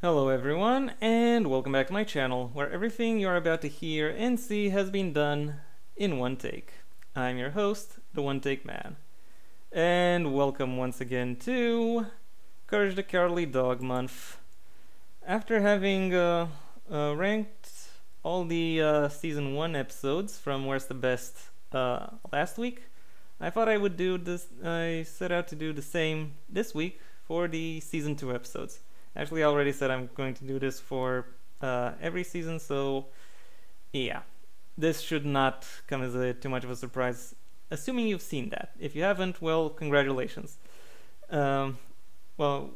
Hello everyone, and welcome back to my channel, where everything you're about to hear and see has been done in one take. I'm your host, the One Take Man. And welcome once again to Courage the Cowardly Dog Month. After having ranked all the Season 1 episodes from Where's the Best last week, I thought I would do this. I set out to do the same this week for the Season 2 episodes. Actually, I already said I'm going to do this for every season, so yeah. This should not come as too much of a surprise, assuming you've seen that. If you haven't, well, congratulations. Well,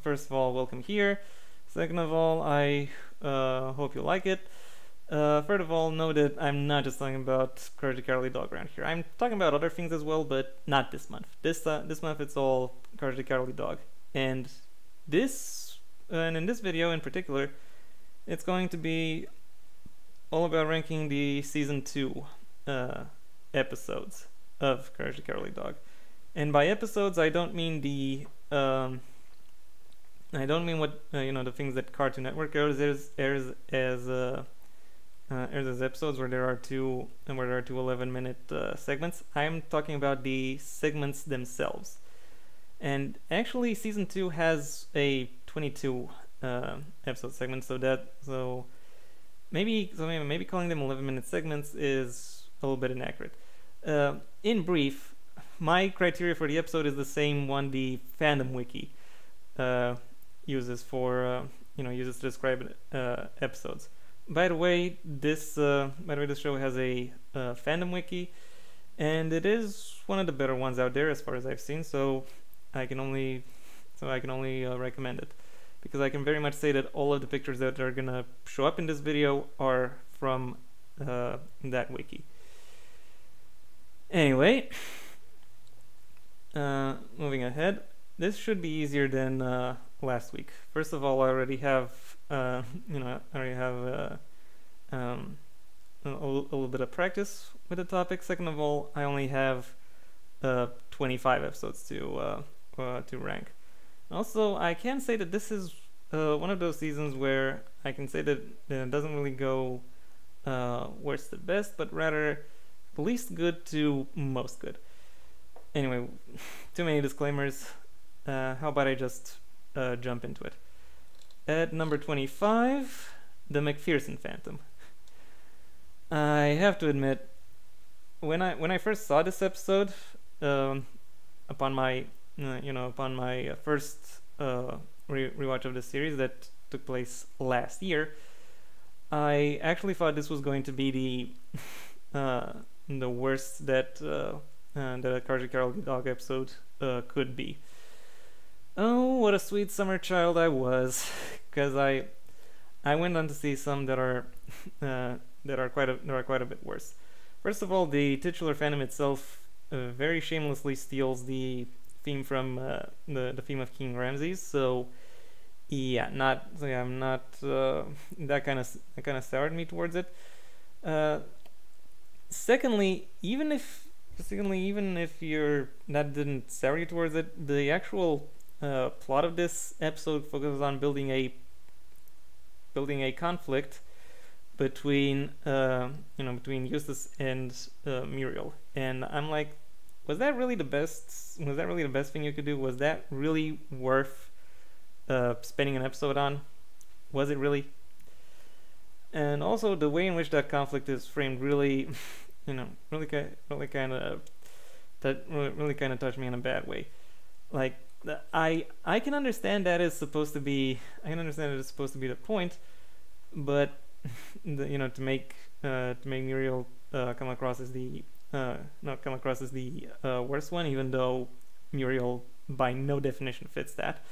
first of all, welcome here. Second of all, I hope you like it. Third of all, know that I'm not just talking about Courage the Cowardly Dog around here. I'm talking about other things as well, but not this month. This month it's all Courage the Cowardly Dog. And in this video in particular, it's going to be all about ranking the Season 2 episodes of Courage the Cowardly Dog. And by episodes, I don't mean what the things that Cartoon Network airs as episodes where there are two 11-minute segments. I'm talking about the segments themselves. And actually, Season 2 has a 22 episode segment, so maybe calling them 11-minute segments is a little bit inaccurate. In brief, my criteria for the episode is the same one the fandom wiki uses to describe episodes. By the way, this show has a fandom wiki, and it is one of the better ones out there as far as I've seen. So I can only recommend it, because I can very much say that all of the pictures that are gonna show up in this video are from that wiki. Anyway, moving ahead, this should be easier than last week. First of all, I already have a little bit of practice with the topic. Second of all, I only have 25 episodes to rank. Also, I can say that this is one of those seasons where I can say that it doesn't really go worst to best, but rather least good to most good. Anyway, too many disclaimers. How about I just jump into it? At number 25, the McPherson Phantom. I have to admit, when I first saw this episode, upon my first rewatch of the series that took place last year, I actually thought this was going to be the worst that a Courage the Cowardly Dog episode could be. Oh, what a sweet summer child I was, because I went on to see some that are quite a bit worse. First of all, the titular Phantom itself very shamelessly steals the theme from the theme of King Ramses. So yeah, I'm not that kind of soured me towards it. Secondly, even if that didn't sour you towards it, the actual plot of this episode focuses on building a conflict between Eustace and Muriel, and I'm like, was that really the best thing you could do? Was that really worth spending an episode on? Was it really? And also, the way in which that conflict is framed really kind of touched me in a bad way. Like, I can understand that it's supposed to be the point, but to make Muriel come across as the worst one, even though Muriel by no definition fits that.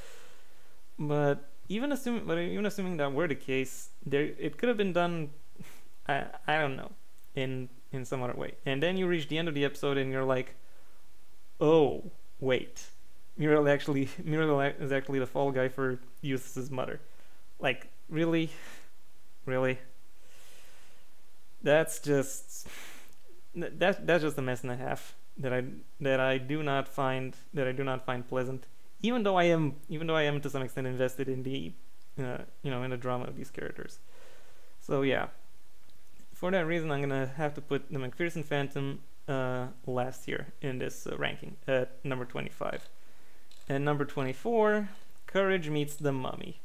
But even assuming that were the case, it could have been done, I don't know, in some other way. And then you reach the end of the episode and you're like, oh wait, Muriel is actually the fall guy for Eustace's mother. Like, really? That's just a mess and a half that I do not find pleasant. Even though I am to some extent invested in the in the drama of these characters. So yeah, for that reason, I'm gonna have to put the McPherson Phantom last year in this ranking at number 25. And number 24, Courage Meets the Mummy.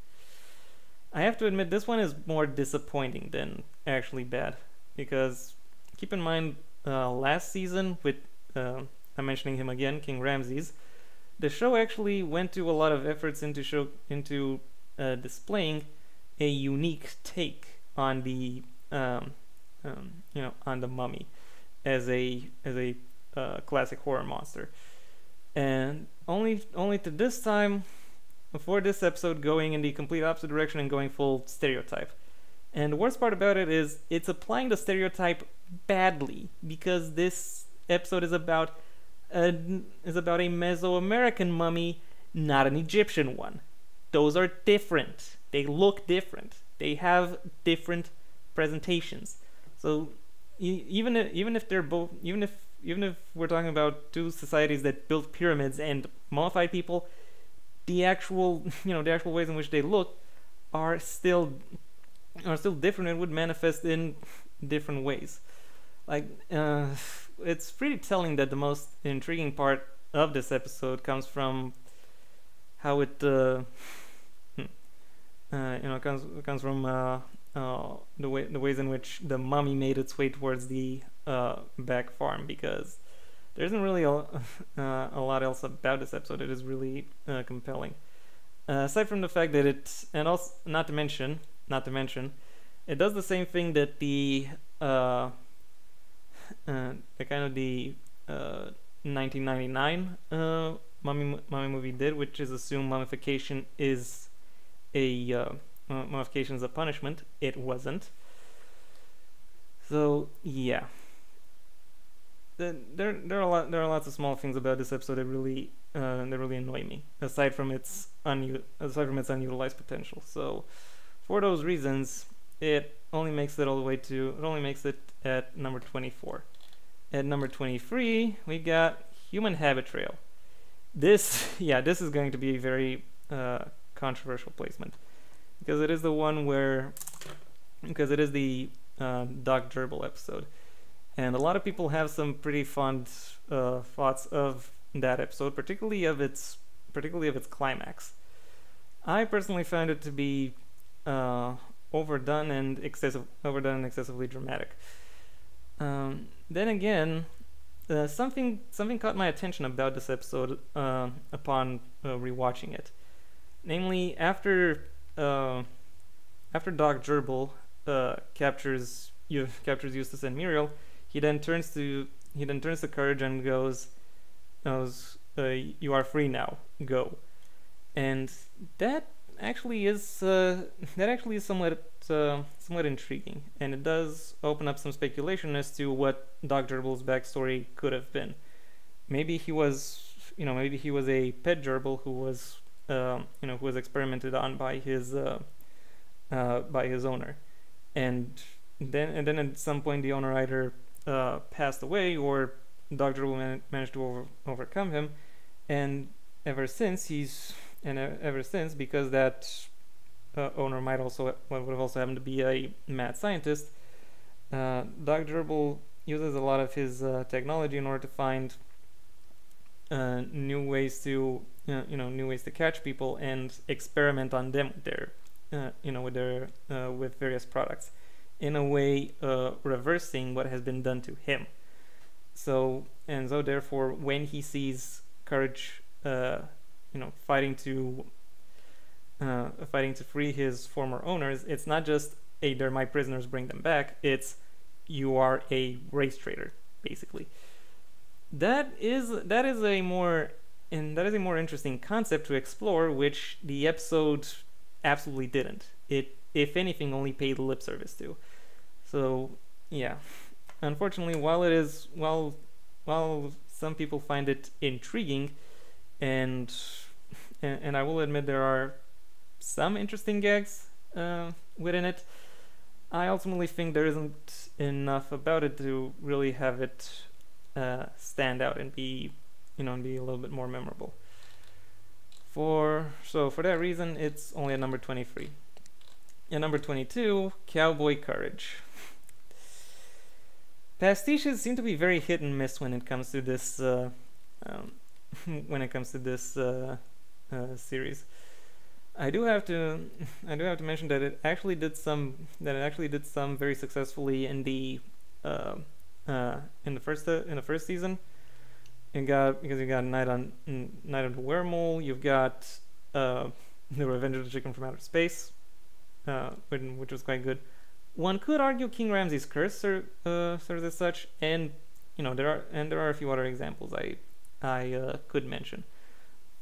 I have to admit this one is more disappointing than actually bad, because keep in mind last season with I'm mentioning him again, King Ramses, the show actually went to a lot of efforts into displaying a unique take on the on the mummy as a classic horror monster, and only to this time, for this episode, going in the complete opposite direction and going full stereotype. And the worst part about it is it's applying the stereotype badly, because this episode is about a Mesoamerican mummy, not an Egyptian one. Those are different. They look different. They have different presentations. So even if they're both, even if we're talking about two societies that built pyramids and mummified people, the actual ways in which they look are still different and would manifest in different ways. Like it's pretty telling that the most intriguing part of this episode comes from how it comes from the ways in which the mummy made its way towards the back farm, because there isn't really a lot else about this episode that is really compelling, aside from the fact that it, and also not to mention, it does the same thing that the kind of the 1999 mummy movie did, which is assume mummification is a punishment. It wasn't. So yeah, there are lots of small things about this episode that really annoy me, aside from its unutilized potential. So for those reasons, it only makes it at number 24. At number 23, we got Human Habit Trail. This is going to be a very controversial placement, because it is the Doc Gerbil episode, and a lot of people have some pretty fond thoughts of that episode, particularly of its climax. I personally found it to be overdone and excessively dramatic. Then again, something caught my attention about this episode upon rewatching it. Namely, after Doc Gerbil captures Eustace and Muriel, he then turns to Courage and goes, "You are free now. Go." And that actually is somewhat intriguing, and it does open up some speculation as to what Doc Gerbil's backstory could have been. Maybe he was a pet gerbil who was experimented on by his owner, and then at some point the owner either passed away, or Doc Gerbil managed to overcome him, and ever since, because that owner would have also happened to be a mad scientist, Doc Gerbil uses a lot of his technology in order to find new ways to catch people and experiment on them with various products, in a way reversing what has been done to him. So therefore, when he sees Courage fighting to free his former owners, it's not just, "Hey, they're my prisoners, bring them back." It's, "You are a race traitor," basically. That is a more interesting concept to explore, which the episode absolutely didn't. It, if anything, only paid lip service to. So yeah, unfortunately, while some people find it intriguing, and I will admit there are some interesting gags within it, I ultimately think there isn't enough about it to really have it stand out and be a little bit more memorable. For that reason, it's only at number 23. At number 22, Cowboy Courage. Pastiches seem to be very hit and miss when it comes to this series. I do have to mention that it actually did some very successfully in the first season. Because you got Night of the Weremole, you've got The Revenge of the Chicken from Outer Space, which was quite good. One could argue King Ramses' Curse serves as such, and there are a few other examples I could mention.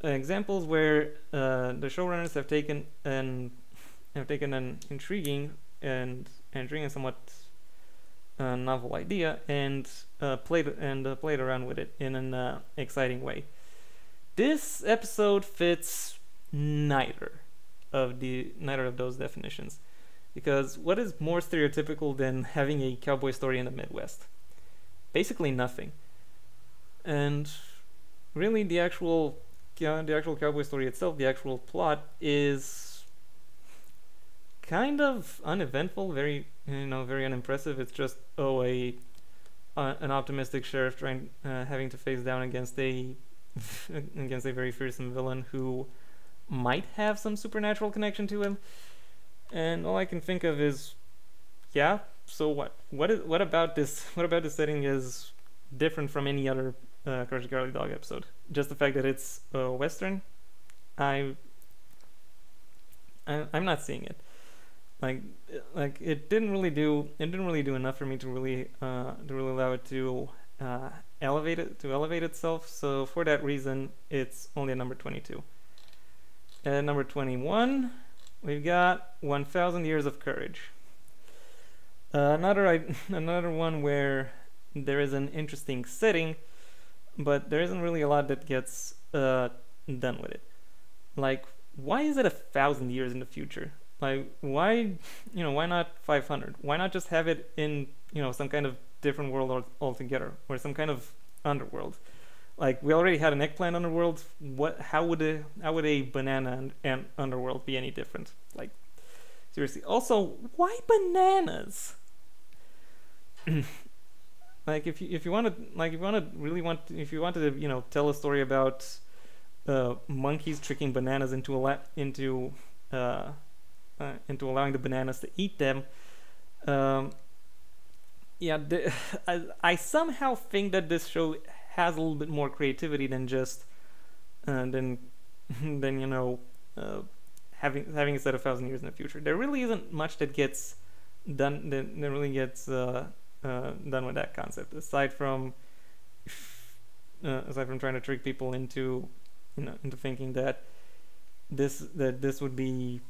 Examples where the showrunners have taken an intriguing and somewhat novel idea and played around with it in an exciting way. This episode fits neither of those definitions, because what is more stereotypical than having a cowboy story in the Midwest? Basically nothing. And really, the actual cowboy story itself, the actual plot, is kind of uneventful, very unimpressive. It's just an optimistic sheriff having to face down against a very fearsome villain who might have some supernatural connection to him. And all I can think of is, yeah, so what? What about this setting is different from any other Courage the Cowardly Dog episode? Just the fact that it's Western, I'm not seeing it. Like it didn't really do enough for me to really allow it to elevate itself. So for that reason, it's only at number 22. At number 21, we've got 1000 Years of Courage. Another one where there is an interesting setting, but there isn't really a lot that gets done with it. Like, why is it 1,000 years in the future? Like, why not 500? Why not just have it in, some kind of different world altogether, or some kind of underworld? Like, we already had an eggplant underworld. How would a banana and underworld be any different? Like, seriously. Also, why bananas? Like, if you wanted to tell a story about monkeys tricking bananas into allowing the bananas to eat them, I somehow think that this show has a little bit more creativity than just having it set 1,000 years in the future. There really isn't much that gets done that really gets done with that concept, aside from trying to trick people into thinking that this would be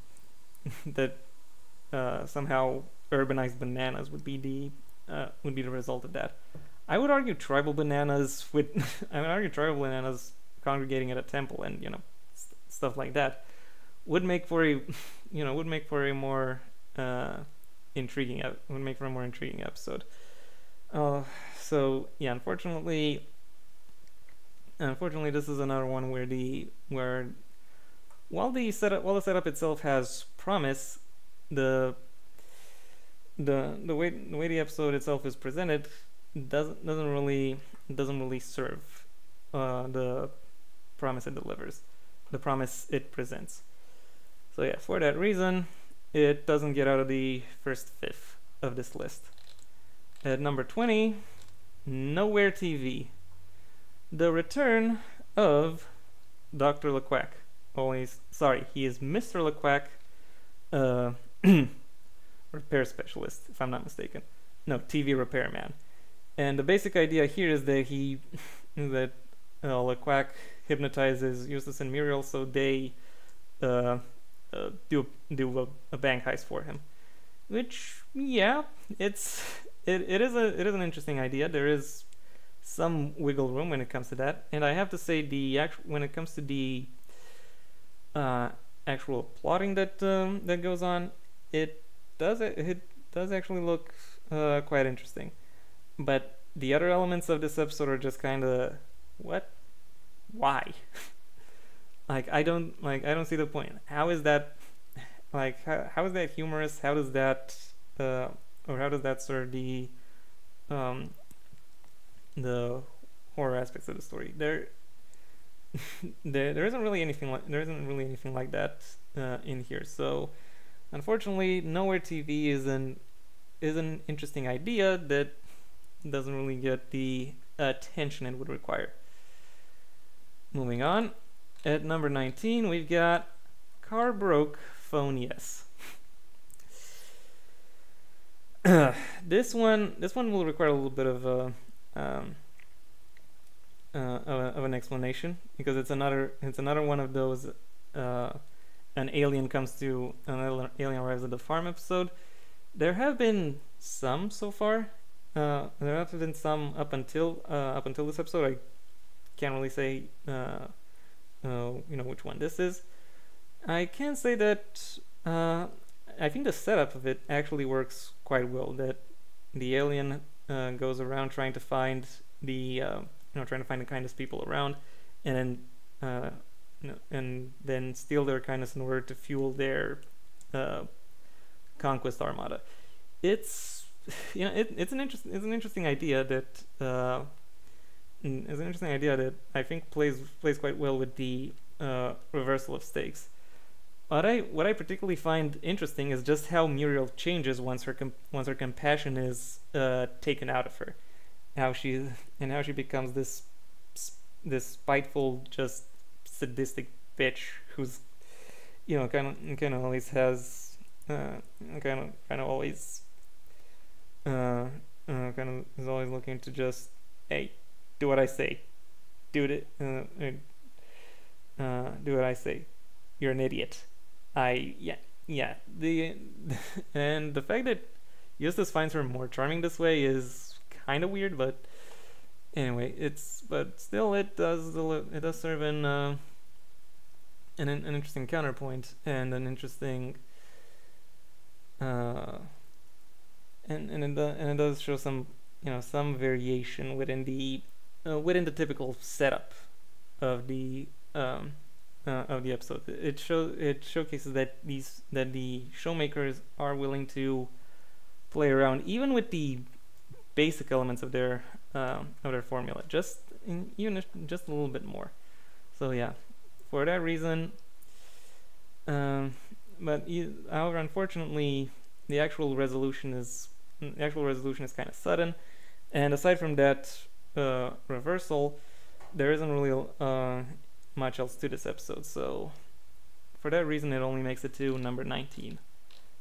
that somehow urbanized bananas would be the result of that. I would argue tribal bananas congregating at a temple and stuff like that would make for a more intriguing episode. So yeah, unfortunately, this is another one where while the setup itself has promise, the way the episode itself is presented doesn't really serve the promise it delivers, the promise it presents. So yeah, for that reason, it doesn't get out of the first fifth of this list. At number 20, Nowhere TV. The return of Dr. LeQuack. He is Mr. LeQuack, repair specialist, if I'm not mistaken. No, TV repairman. And the basic idea here is that LeQuack hypnotizes Eustace and Muriel so they do a bank heist for him. Which, yeah, it is an interesting idea. There is some wiggle room when it comes to that, and I have to say when it comes to the actual plotting that goes on, it does actually look quite interesting. But the other elements of this episode are just kind of, what? Why? I don't see the point. How is that how is that humorous? How does that or how does that serve um the horror aspects of the story? There isn't really anything like that in here. So unfortunately, Nowhere TV is an interesting idea that doesn't really get the attention it would require. Moving on, at number 19 we've got Car Broke, Phone Yes. This one will require a little bit of an explanation, because it's another one of those an alien arrives at the farm episode. There have been some so far. There have been some up until this episode. I can't really say which one this is. I can say that I think the setup of it actually works quite well. That the alien goes around trying to find the kindest people around, and then steal their kindness in order to fuel their conquest armada. It's it's an interesting idea that I think plays quite well with the reversal of stakes. What I particularly find interesting is just how Muriel changes once her compassion is taken out of her. How she becomes this spiteful, just sadistic bitch who's kind of always has kind of always kind of is always looking to just, hey, do what I say, do what I say. You're an idiot. And the fact that Eustace finds her more charming this way is kind of weird, but anyway, but still it does serve an interesting counterpoint and an interesting and it does show some variation within the typical setup of the episode. It showcases that the showmakers are willing to play around even with the basic elements of their formula, just a little bit more. So yeah, for that reason. However, unfortunately, the actual resolution is kind of sudden, and aside from that reversal, there isn't really much else to this episode. So for that reason, it only makes it to number 19.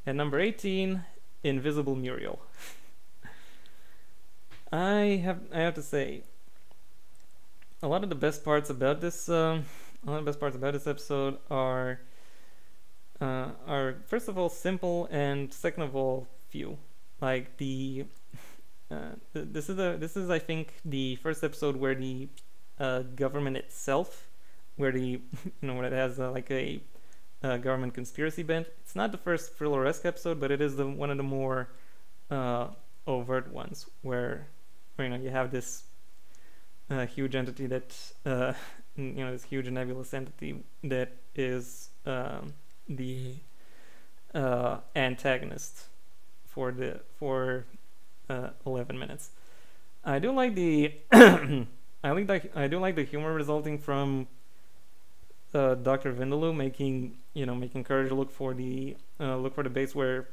At number 18, Invisible Muriel. I have to say, a lot of the best parts about this episode are first of all simple, and second of all few. Like this is I think the first episode where the government itself, where where it has like a government conspiracy bent. It's not the first thriller-esque episode, but it is one of the more overt ones where you have this huge entity that this huge nebulous entity that is the antagonist for 11 minutes. I do like the I do like the humor resulting from Dr. Vindaloo making Courage look for the base where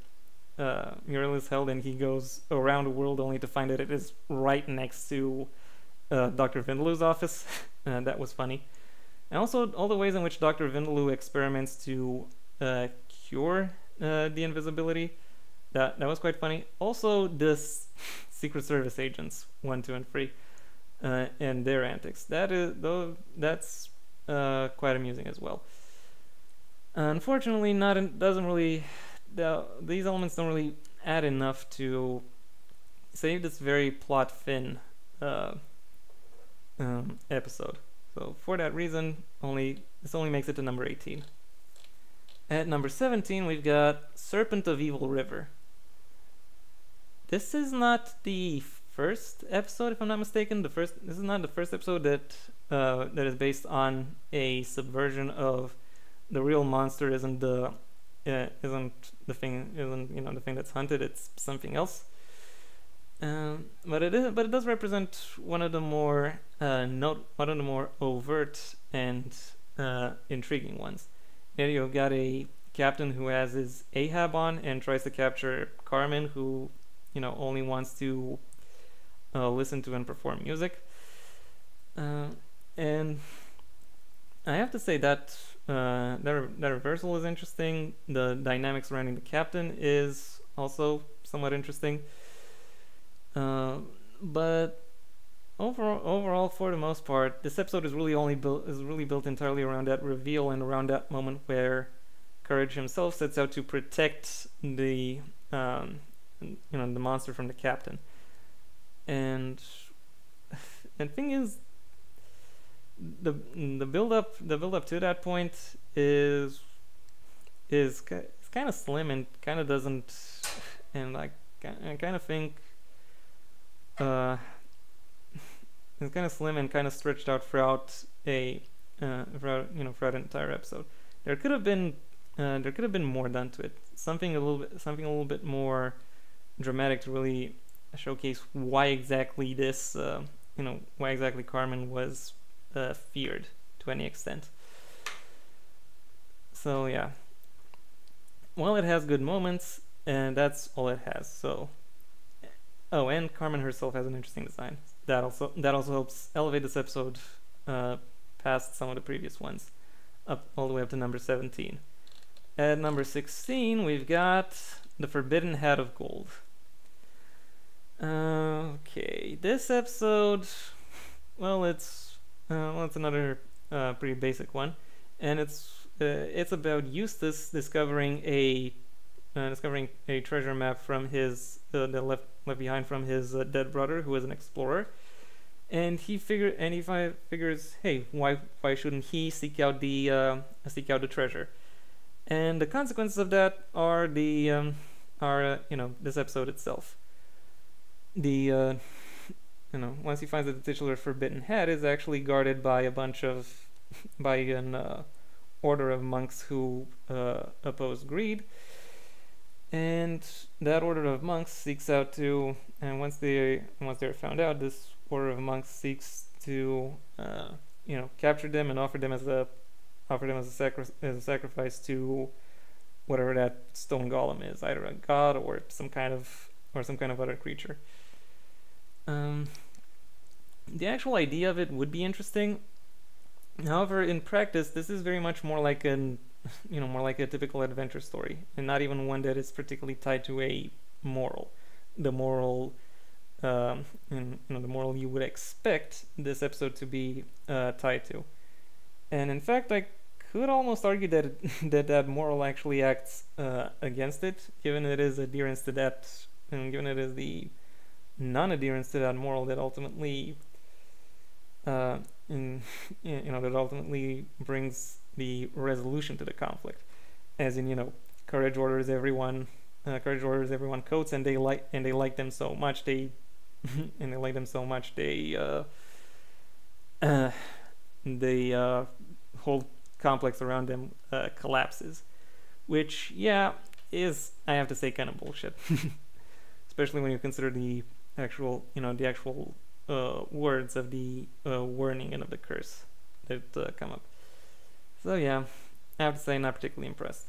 Muriel is held, and he goes around the world only to find that it is right next to Dr. Vindaloo's office. That was funny. And also all the ways in which Dr. Vindaloo experiments to cure the invisibility. That was quite funny. Also, this Secret Service agents 1, 2, and 3 and their antics. That's quite amusing as well. Unfortunately, these elements don't really add enough to save this very plot thin episode. So for that reason, this only makes it to number 18. At number 17, we've got Serpent of Evil River. This is not the first episode, if I'm not mistaken. This is not the first episode that that is based on a subversion of the real monster isn't the the thing that's hunted. It's something else. But it does represent one of the more one of the more overt and intriguing ones. There you've got a captain who has his Ahab on and tries to capture Carmen, who only wants to listen to and perform music. And I have to say that that reversal is interesting. The dynamics surrounding the captain is also somewhat interesting. But overall, for the most part, this episode is really built entirely around that reveal and around that moment where Courage himself sets out to protect the the monster from the captain. And the thing is, the build up to that point is kind of slim and kind of doesn't, and I kind of think it's kind of slim and kind of stretched out throughout throughout an entire episode. There could have been more done to it. Something a little bit more dramatic to really showcase why exactly this why exactly Carmen was feared to any extent. So yeah, well, it has good moments, and that's all it has. So and Carmen herself has an interesting design that also helps elevate this episode past some of the previous ones, up all the way up to number 17. At number 16, we've got the Forbidden Hat of Gold. Okay, this episode, well, it's another pretty basic one, and it's about Eustace discovering a treasure map from his that left behind from his dead brother, who was an explorer, and he figures, hey, why shouldn't he seek out the treasure? And the consequences of that are this episode itself. Once he finds that the titular Forbidden Hat is actually guarded by an order of monks who oppose greed, and that order of monks seeks out to, and once they're found out, this order of monks seeks to capture them and offer them as a sacrifice to whatever that stone golem is, either a god or some kind of other creature. The actual idea of it would be interesting. However, in practice, this is very much more like a typical adventure story, and not even one that is particularly tied to a moral. The moral you would expect this episode to be tied to. And in fact, I could almost argue that that moral actually acts against it, given it is adherence to that, and given it is the non-adherence to that moral that ultimately that ultimately brings the resolution to the conflict. As in, Courage orders everyone coats, and they like them so much the whole complex around them collapses, which is, I have to say, kind of bullshit. Especially when you consider the actual words of the warning and of the curse that come up. So yeah, I have to say, not particularly impressed.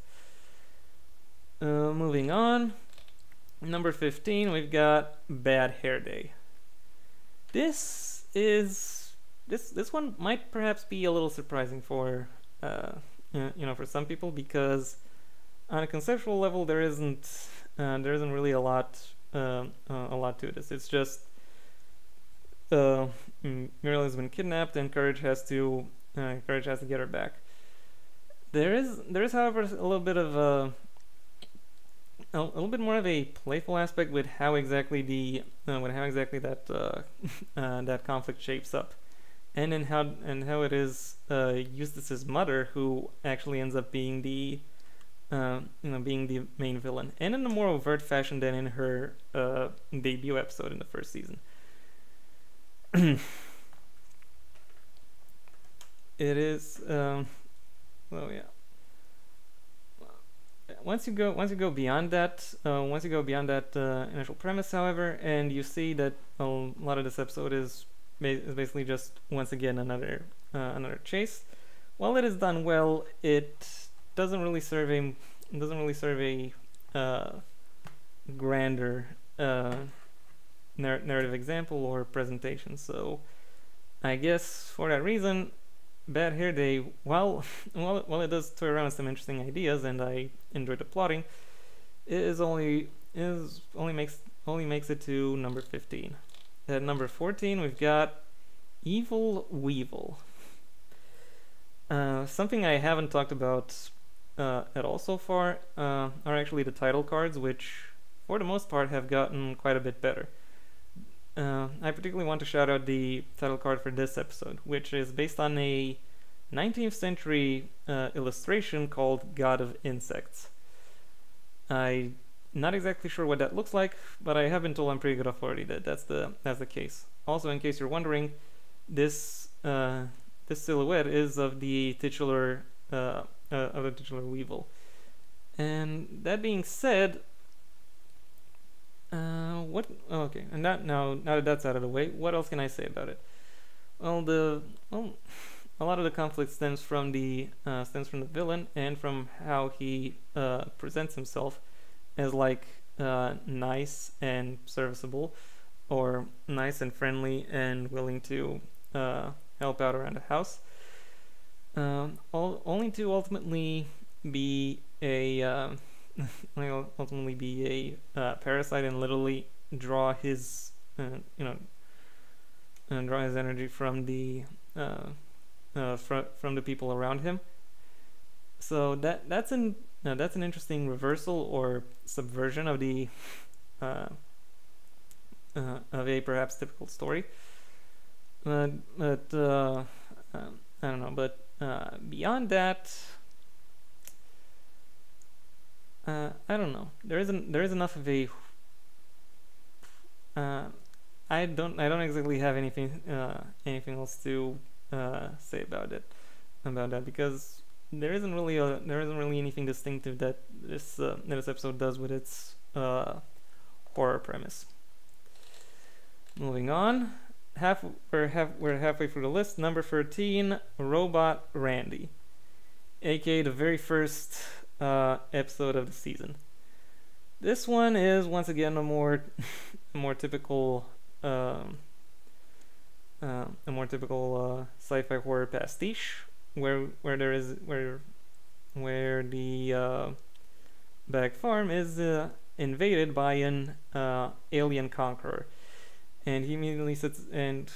Moving on, number 15, we've got Bad Hair Day. This one might perhaps be a little surprising for for some people, because on a conceptual level there isn't really a lot to this. It's just Muriel has been kidnapped, and Courage has to get her back. There is, however, a little bit more of a playful aspect with how exactly that conflict shapes up, and how it is Eustace's mother who actually ends up being the being the main villain, and in a more overt fashion than in her debut episode in the first season. It is well, yeah. Once you go beyond that, initial premise, however, and you see that a lot of this episode is basically just once again another chase. While it is done well, it doesn't really serve a grander narrative example or presentation. So I guess for that reason, Bad Hair Day, while it does toy around with some interesting ideas and I enjoyed the plotting, it only makes it to number 15. At number 14, we've got Evil Weevil. Something I haven't talked about at all so far are actually the title cards, which for the most part have gotten quite a bit better. I particularly want to shout out the title card for this episode, which is based on a 19th century illustration called God of Insects. I'm not exactly sure what that looks like, but I have been told on pretty good authority that that's the case. Also, in case you're wondering, this silhouette is of the titular Weevil. And that being said, okay, and now that that's out of the way, what else can I say about it? Well, a lot of the conflict stems from the villain and from how he presents himself as like nice and serviceable, or nice and friendly and willing to help out around the house, only to ultimately be a parasite and literally draw his draw his energy from the from the people around him. So that's an interesting reversal or subversion of the of a perhaps typical story. I don't know. But beyond that, I don't know. There is enough of a. I don't exactly have anything else to say about that, because there isn't really anything distinctive that this episode does with its horror premise. Moving on, we're halfway through the list. Number 13, Robot Randy, aka the very first episode of the season. This one is once again a more typical sci-fi horror pastiche, where the Bag Farm is invaded by an alien conqueror, and he immediately sits and,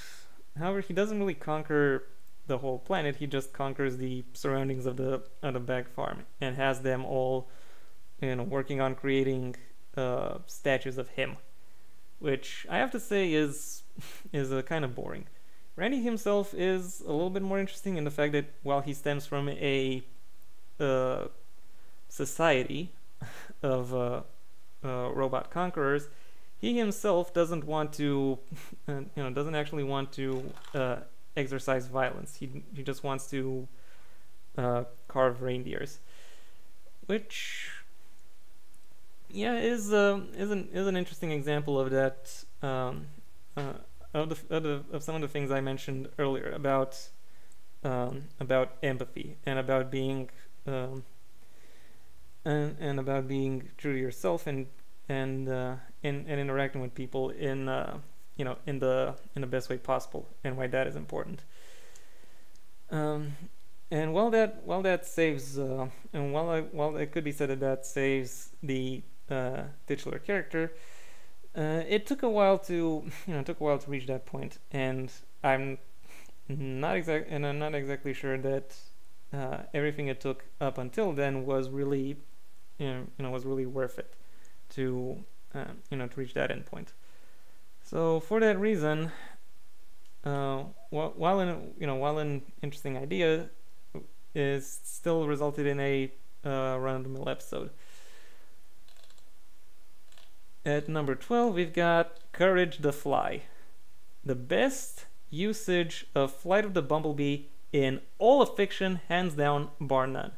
however, he doesn't really conquer the whole planet. He just conquers the surroundings of the Bag Farm and has them all, working on creating statues of him, which I have to say is kind of boring. Randy himself is a little bit more interesting in the fact that while he stems from a society of robot conquerors, he himself doesn't want to, doesn't actually want to exercise violence. He just wants to carve reindeers, which, yeah, is an interesting example of that. Of some of the things I mentioned earlier about empathy and about being and about being true to yourself and interacting with people in in the best way possible, and why that is important. And while that saves and while it could be said that saves the titular character, it took a while to reach that point, and I'm not exactly sure that everything it took up until then was really worth it to to reach that end point. So for that reason, while an interesting idea, is still resulted in a run-of-the-mill episode. At number 12, we've got Courage the Fly. The best usage of Flight of the Bumblebee in all of fiction, hands down, bar none.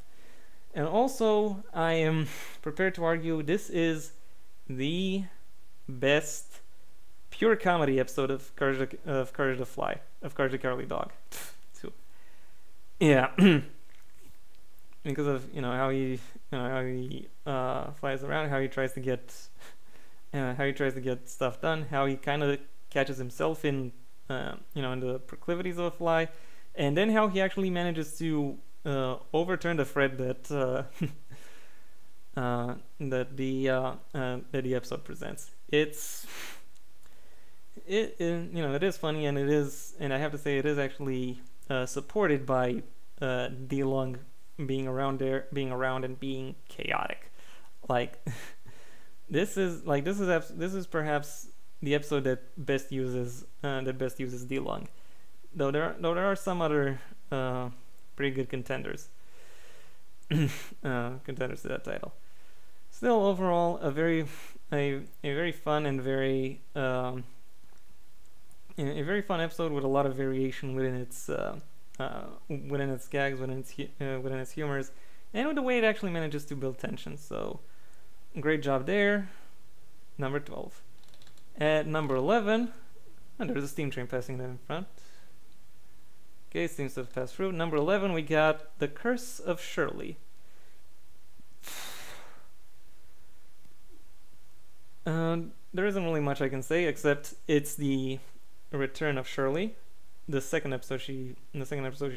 And also, I am prepared to argue this is the best pure comedy episode of Courage the Fly, of Courage the Cowardly Dog. Yeah, because of how he flies around, how he tries to get stuff done, how he kind of catches himself in in the proclivities of a fly, and then how he actually manages to overturn the thread that that the episode presents. It is funny, and I have to say it is actually supported by D-Lung being around and being chaotic. Like this is perhaps the episode that best uses D-Lung. Though there are some other pretty good contenders to that title. Still, overall, a very fun and very a very fun episode with a lot of variation within its gags, within its humors, and with the way it actually manages to build tension. So, great job there. Number 12. At number 11, and there's a steam train passing there in front. Okay, seems to have passed through. Number 11, we got The Curse of Shirley. There isn't really much I can say except it's the return of Shirley. The second episode she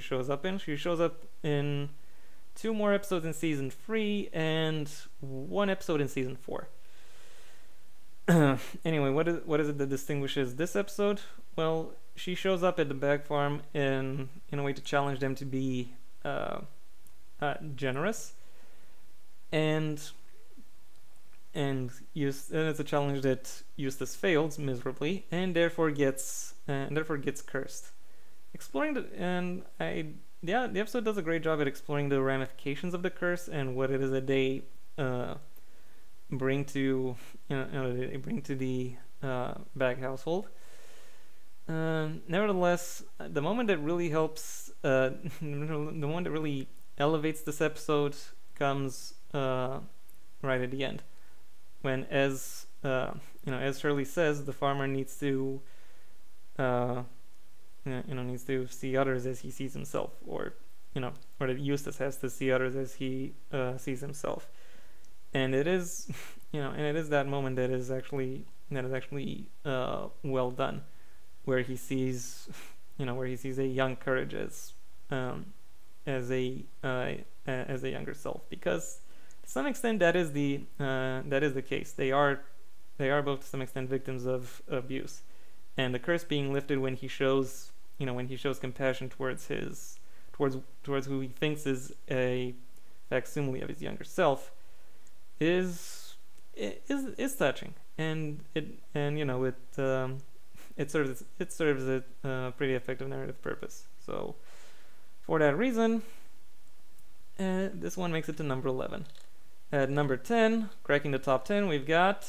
shows up in. She shows up in 2 more episodes in season 3 and 1 episode in season 4. Anyway, what is it that distinguishes this episode? Well, she shows up at the Bag Farm in a way to challenge them to be generous, and it's a challenge that Eustace fails miserably, and therefore gets cursed. The episode does a great job at exploring the ramifications of the curse and what it is that they bring to the Bag household. Nevertheless, the moment that really helps, the moment that really elevates this episode comes right at the end, when as Shirley says, the farmer needs to see others as he sees himself, or that Eustace has to see others as he sees himself, and it is that moment that is actually well done, where he sees a young Courage as a younger self, because to some extent that is the case. They are both to some extent victims of abuse, and the curse being lifted when he shows compassion towards who he thinks is a facsimile of his younger self is touching, and it serves a pretty effective narrative purpose. So for that reason, this one makes it to number 11. At number 10, cracking the top 10, we've got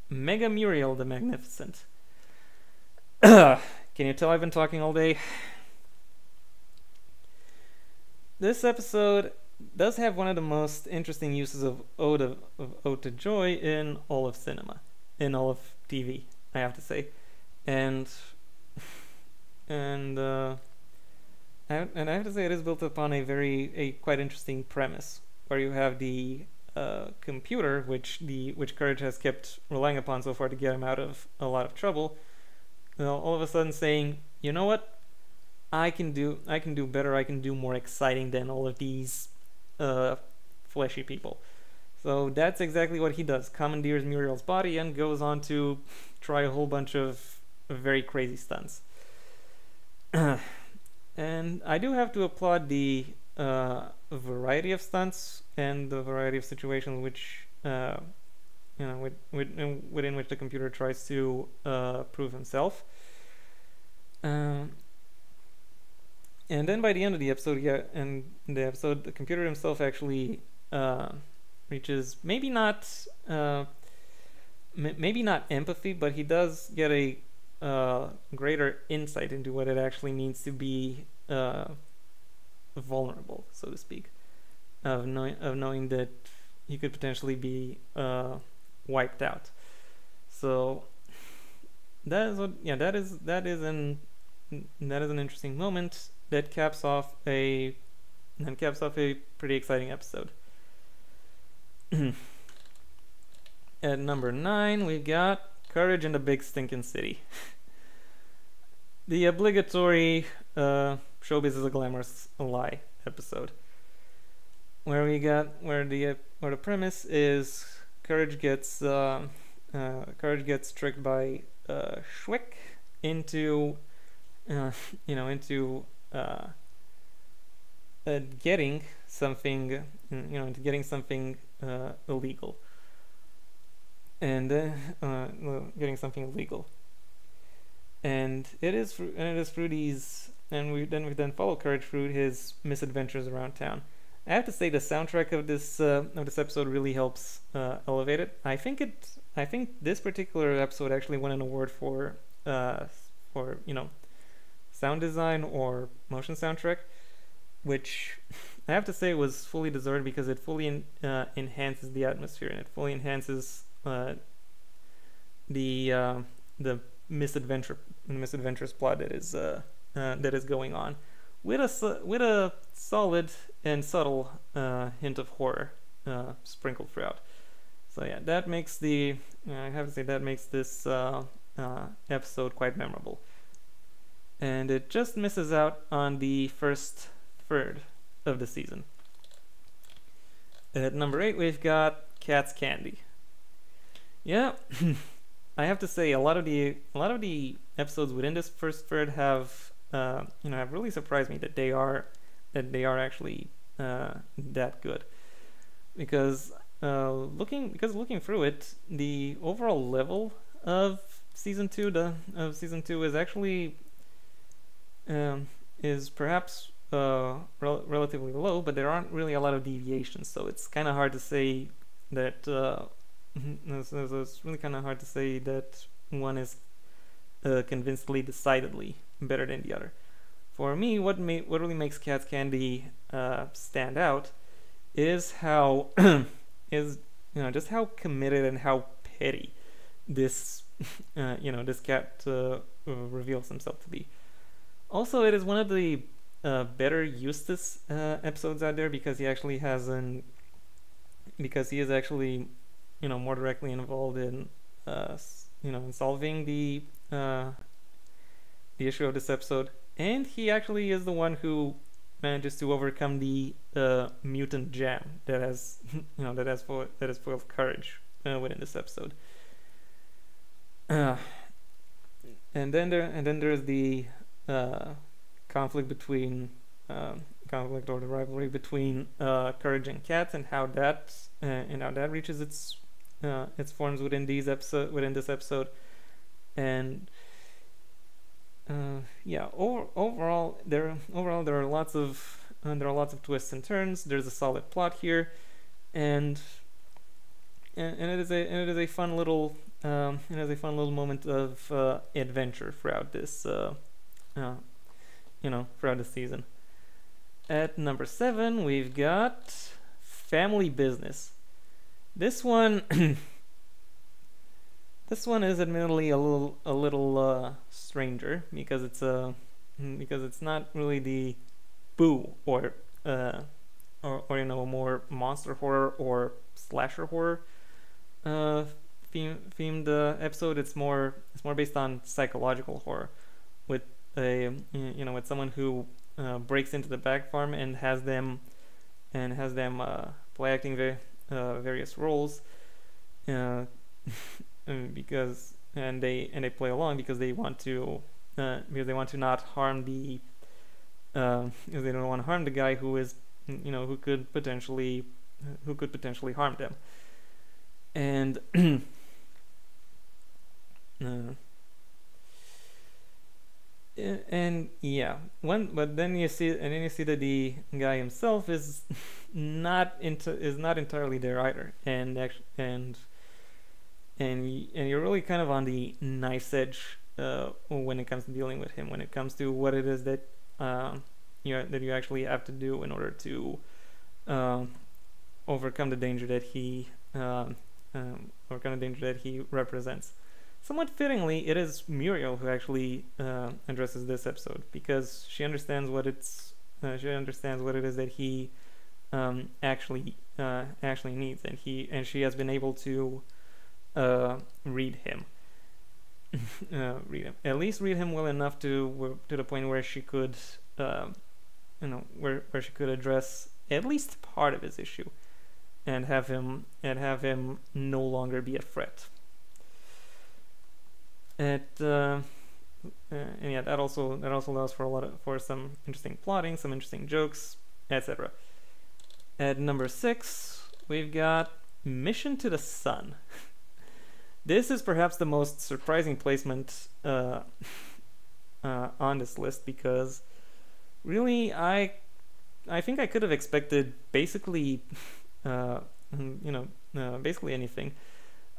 Mega Muriel the Magnificent. Can you tell I've been talking all day? This episode does have one of the most interesting uses of Ode to Joy in all of cinema, in all of TV, I have to say. And I have to say it is built upon a quite interesting premise, where you have the computer, which Courage has kept relying upon so far to get him out of a lot of trouble, all of a sudden saying, you know what, I can do better, I can do more exciting than all of these fleshy people. So that's exactly what he does. Commandeers Muriel's body and goes on to try a whole bunch of very crazy stunts. And I do have to applaud the variety of stunts and the variety of situations within which the computer tries to prove himself. And then by the end of the episode, the computer himself actually uh, maybe not maybe not empathy, but he does get a greater insight into what it actually means to be vulnerable, so to speak, of knowing that he could potentially be wiped out. So that is an interesting moment that caps off a pretty exciting episode. At number 9, we got Courage in the Big Stinkin' City. The obligatory showbiz is a glamorous lie episode, where the premise is Courage gets tricked by Schwick into getting something illegal, and getting something illegal, and it is through these, and we then follow Courage through his misadventures around town. I have to say the soundtrack of this episode really helps elevate it. I think this particular episode actually won an award for sound design or motion soundtrack, which I have to say was fully deserved because it fully enhances the atmosphere, and it fully enhances the misadventures plot that is going on, with a solid and subtle hint of horror sprinkled throughout. So yeah, that makes I have to say that makes this episode quite memorable, and it just misses out on the first third of the season. At number 8, we've got Cat's Candy. Yeah, I have to say a lot of the episodes within this first third have really surprised me that they are actually that good, because looking through it, the overall level of season 2 is actually is perhaps relatively low, but there aren't really a lot of deviations, so it's kind of hard to say that it's really kind of hard to say that one is convincingly, decidedly better than the other. For me, what really makes Cat's Candy stand out is how just how committed and how petty this this cat reveals himself to be. Also, it is one of the better Eustace episodes out there, because he is actually more directly involved in in solving the issue of this episode, and he actually is the one who manages to overcome the mutant jam that has foiled Courage within this episode. And then there's the conflict or the rivalry between Courage and Cat, and how that reaches its forms within this episode. And overall there are lots of twists and turns. There's a solid plot here, and it is a fun little moment of adventure throughout this throughout the season. At number 7, we've got Family Business. This one is admittedly a little stranger, because it's not really the Boo or more monster horror or slasher horror themed episode. It's more based on psychological horror, with with someone who breaks into the bag farm and has them play acting various roles, because they play along because they want to not harm the because they don't want to harm the guy who is who could potentially harm them. And And yeah, but then you see, that the guy himself is not entirely there either, and you're really kind of on the knife's edge when it comes to dealing with him, when it comes to what it is that you actually have to do in order to um, overcome the danger that he represents. Somewhat fittingly, it is Muriel who actually addresses this episode, because she understands what it is that he actually needs, and she has been able to read him, at least read him well enough to the point where she could, where she could address at least part of his issue, and have him no longer be a threat. And yeah, that also allows for some interesting plotting, some interesting jokes, etc. At number 6, we've got Mission to the Sun. This is perhaps the most surprising placement on this list, because really I think I could have expected basically basically anything,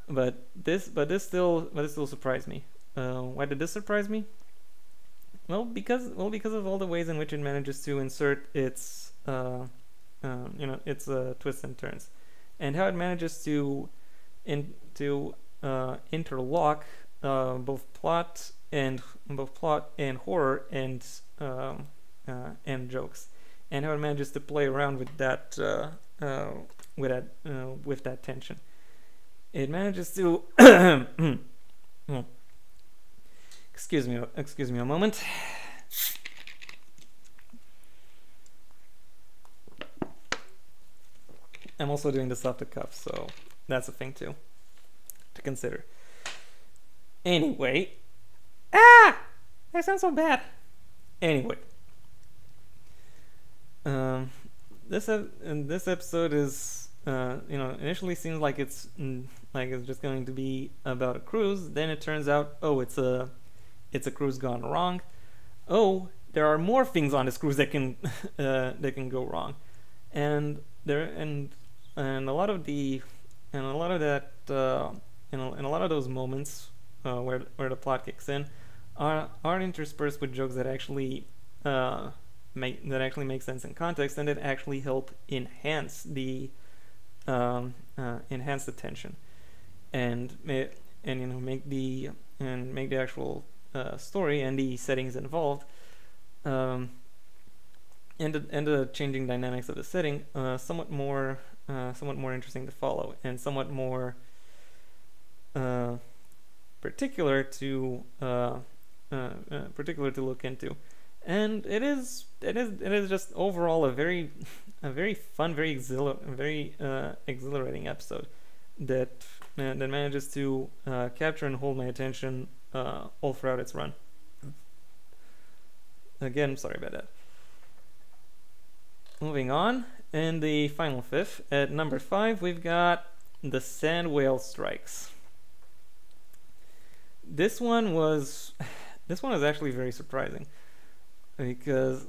but this still surprised me. Why did this surprise me? Well, because of all the ways in which it manages to insert its twists and turns, and how it manages to interlock both plot and horror and jokes, and how it manages to play around with that with that tension. It manages to excuse me a moment. I'm also doing this off the cuff, so that's a thing too to consider. Anyway, that sounds so bad. Anyway, this episode is initially seems like it's just going to be about a cruise. Then it turns out, it's a cruise gone wrong. Oh, there are more things on this cruise that can go wrong, and a lot of those moments where the plot kicks in are interspersed with jokes that actually make sense in context, and that actually help enhance the tension, and make the actual story and the settings involved, and the changing dynamics of the setting somewhat more interesting to follow, and somewhat more particular to look into. And it is just overall a very fun, very exhilarating episode that manages to capture and hold my attention all throughout its run. Again, sorry about that. Moving on, in the final 5th, at number 5, we've got The Sand Whale Strikes. This one was actually very surprising, because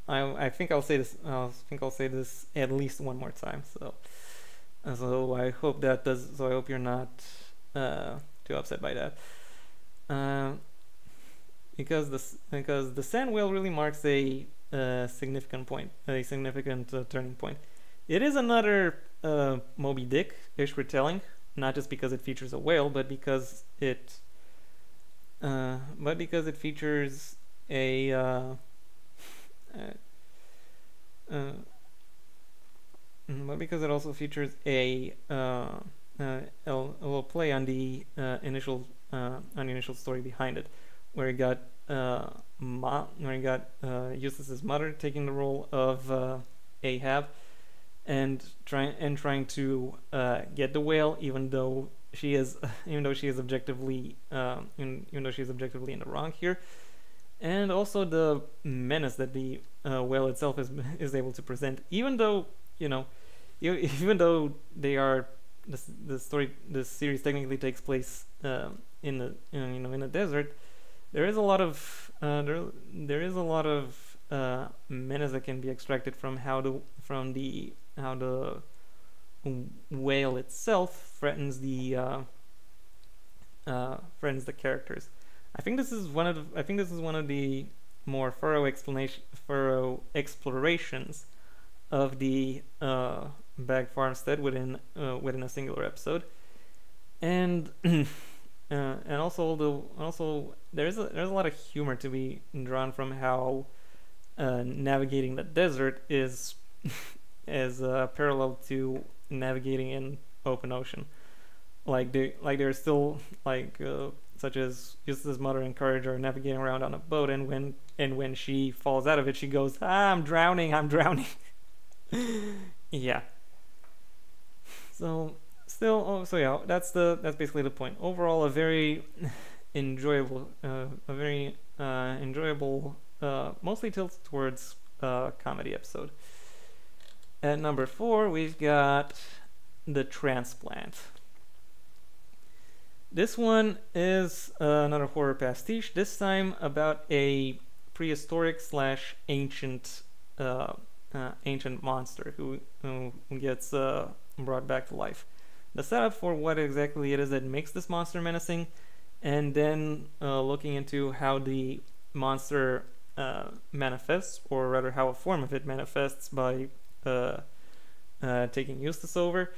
I think I'll say this at least one more time. So I hope you're not too upset by that. Because the sand whale really marks a significant turning point. It is another Moby Dick-ish retelling, not just because it features a whale, but because it features but because it also features a little play on the initial story behind it, where you got Eustace's mother taking the role of Ahab, and trying to get the whale, even though she is objectively in the wrong here, and also the menace that the whale itself is able to present, even though they are this series technically takes place in the desert. there is a lot of there is a lot of menace that can be extracted from how the whale itself threatens the characters. I think this is one of the more thorough explorations of the Bag Farmstead within a singular episode, and and also there's a lot of humor to be drawn from how navigating the desert is as parallel to navigating in open ocean. There's still such as Eustace's mother and Courage are navigating around on a boat, and when she falls out of it, she goes, I'm drowning. Yeah. So yeah, that's basically the point. Overall, a very enjoyable, mostly tilted towards comedy episode. At number 4, we've got The Transplant. This one is another horror pastiche, this time about a prehistoric / ancient monster who gets brought back to life. The setup for what exactly it is that makes this monster menacing, and then looking into how the monster manifests, or rather how a form of it manifests by taking Eustace over,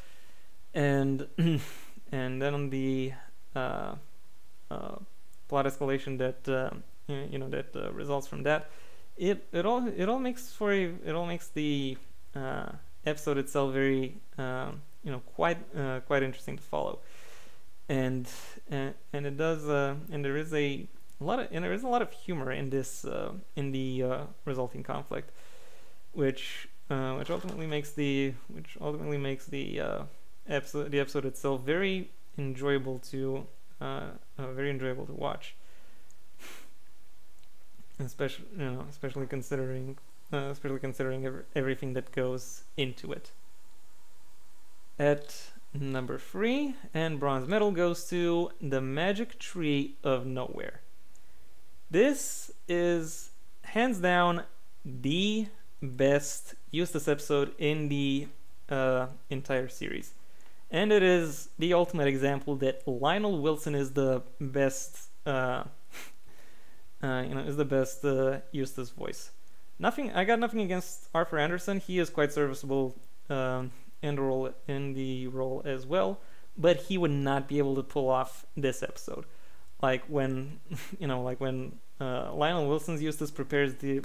and and then on the plot escalation that results from that. It all makes the episode itself very quite interesting to follow, and it does and there is a lot of humor in this in the resulting conflict, which ultimately makes the episode itself very enjoyable to watch, especially considering everything that goes into it. At number 3, and bronze medal goes to The Magic Tree of Nowhere. This is hands down the best Eustace episode in the entire series, and it is the ultimate example that Lionel Wilson is the best Eustace voice. I got nothing against Arthur Anderson. He is quite serviceable in the role as well, but he would not be able to pull off this episode. When Lionel Wilson's Eustace prepares to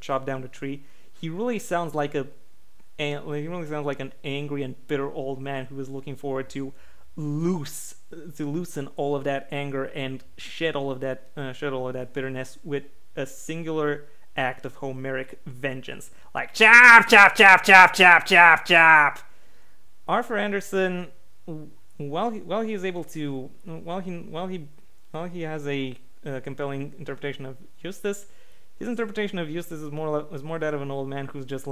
chop down the tree, he really sounds like an angry and bitter old man who is looking forward to loosen all of that anger and shed all of that bitterness with a singular act of Homeric vengeance, like chop, chop, chop, chop, chop, chop, chop. Arthur Anderson, while he has a compelling interpretation of Eustace, his interpretation of Eustace is more that of an old man who's just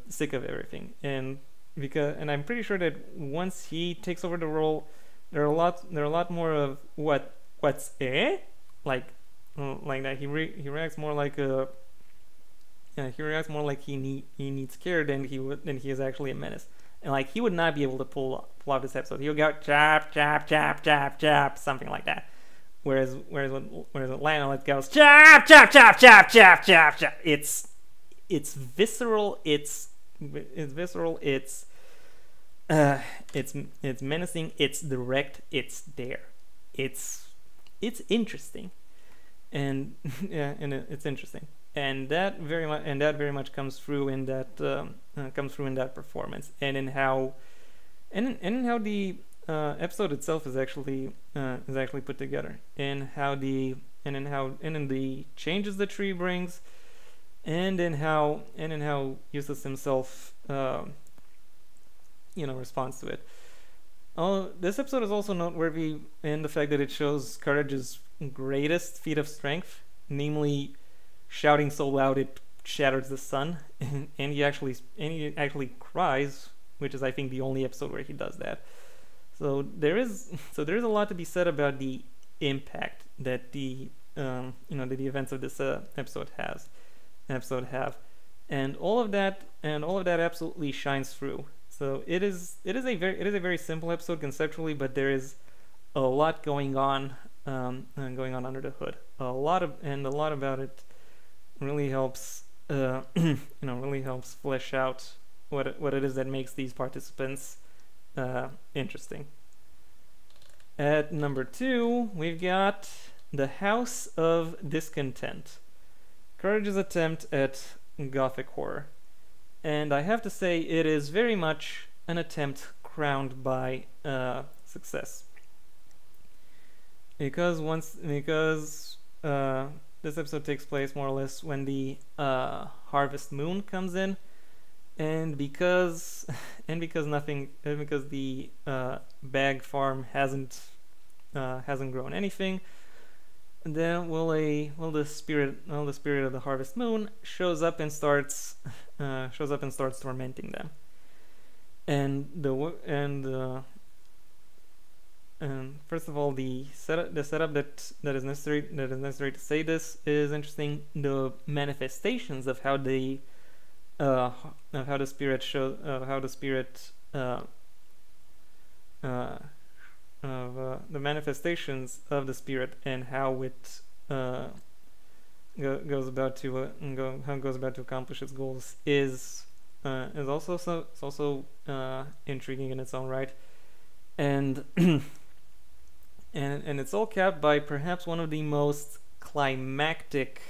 sick of everything, and I'm pretty sure that once he takes over the role, there are a lot more of what's like that. He reacts more like he needs care than he is actually a menace, and he would not be able to pull off this episode. He would go chop, chop, chop, chop, chop, something like that. Whereas with Lionel, it goes chop, chop, chop, chop, chop, chop, chop. It's visceral. It's menacing. It's direct. It's there. It's interesting, and it's interesting, and that very much comes through in that performance, and in how the episode itself is actually put together, and in the changes the tree brings, and in how Eustace himself responds to it. This episode is also noteworthy in the fact that it shows Courage's greatest feat of strength, namely shouting so loud it shatters the sun, and he actually cries, which is, I think, the only episode where he does that. So there is a lot to be said about the impact that the that the events of this episode have, and all of that absolutely shines through. So it is a very simple episode conceptually, but there is a lot going on under the hood. A lot about it really helps really helps flesh out what it is that makes these participants interesting. At number 2, we've got The House of Discontent, Courage's attempt at gothic horror. And I have to say, it is very much an attempt crowned by success. Because this episode takes place more or less when the harvest moon comes in, and because the bag farm hasn't grown anything, then the spirit of the harvest moon shows up and starts tormenting them. And first of all, the setup that is necessary to say this is interesting. The manifestations of how the the manifestations of the spirit and how it goes about to accomplish its goals is also intriguing in its own right, and and it's all capped by perhaps one of the most climactic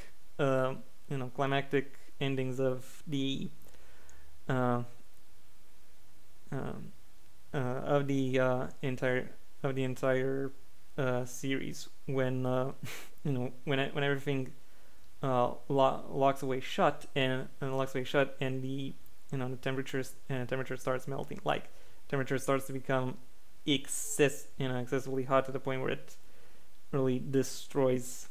endings of the entire series, when when everything locks away shut and the the temperature starts melting, like temperature starts to become excessively hot to the point where it really destroys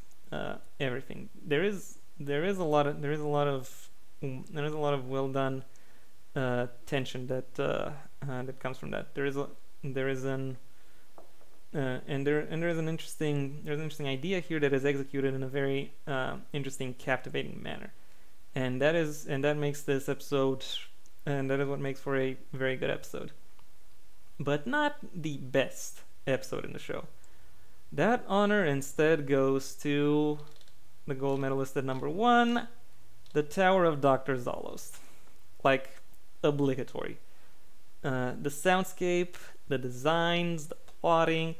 everything. There is a lot of well done tension that comes from that. There is an interesting idea here that is executed in a very interesting, captivating manner, and that is what makes for a very good episode, but not the best episode in the show. That honor instead goes to the gold medalist at number 1, The Tower of Dr. Zalost. Like, obligatory. The soundscape, the designs, the plotting,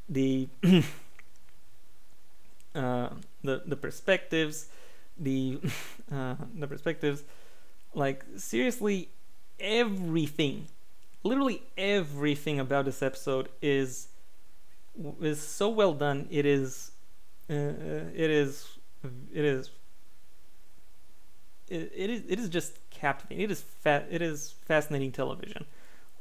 the perspectives, the perspectives, like, seriously, literally everything about this episode is so well done. It is just captivating. It is fascinating television.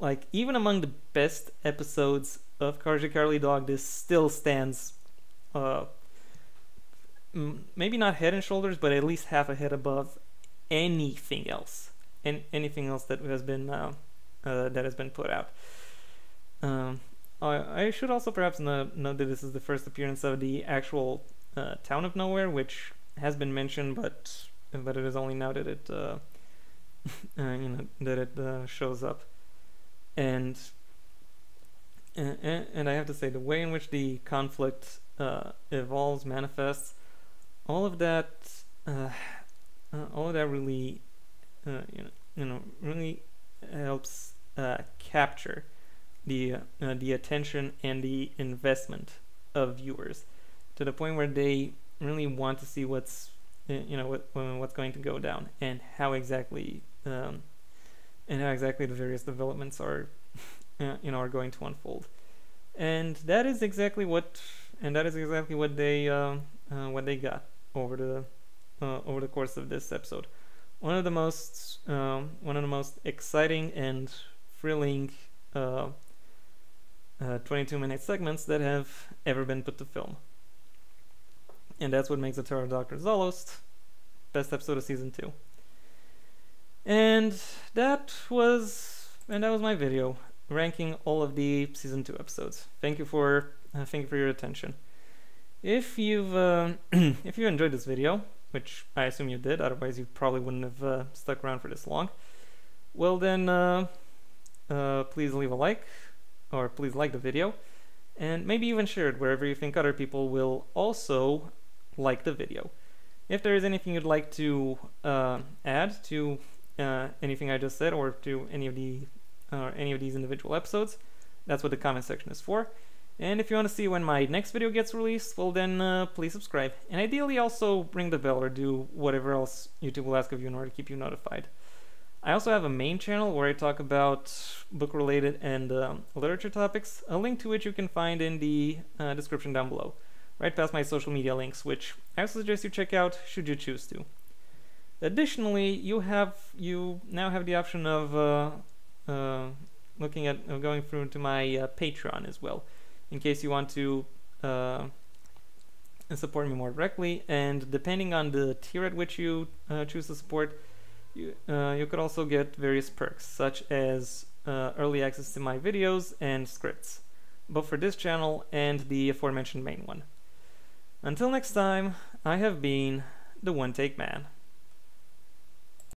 Like, even among the best episodes of Courage the Cowardly Dog, this still stands maybe not head and shoulders, but at least half a head above anything else that has been put out. I should also perhaps note that this is the first appearance of the actual town of Nowhere, which has been mentioned, but it is only now that it shows up, and I have to say, the way in which the conflict evolves, manifests, all of that really really helps capture the attention and the investment of viewers, to the point where they really want to see what's going to go down, and how exactly the various developments are are going to unfold. And that is exactly what they got over the course of this episode. One of the most exciting and thrilling 22-minute segments that have ever been put to film. And that's what makes The Tower of Dr. Zalost best episode of season 2. And that was my video ranking all of the season 2 episodes. Thank you for your attention. If you've if you enjoyed this video, which I assume you did, otherwise you probably wouldn't have stuck around for this long, well then please leave a like, or please like the video, and maybe even share it wherever you think other people will also like the video. If there is anything you'd like to add to anything I just said, or to any of these individual episodes, that's what the comment section is for. And if you want to see when my next video gets released, well then please subscribe, and ideally also ring the bell or do whatever else YouTube will ask of you in order to keep you notified. I also have a main channel where I talk about book-related and literature topics, a link to which you can find in the description down below, right past my social media links, which I also suggest you check out should you choose to. Additionally, you now have the option of going through to my Patreon as well, in case you want to support me more directly, and depending on the tier at which you choose to support, you could also get various perks, such as early access to my videos and scripts, both for this channel and the aforementioned main one. Until next time, I have been the One Take Man.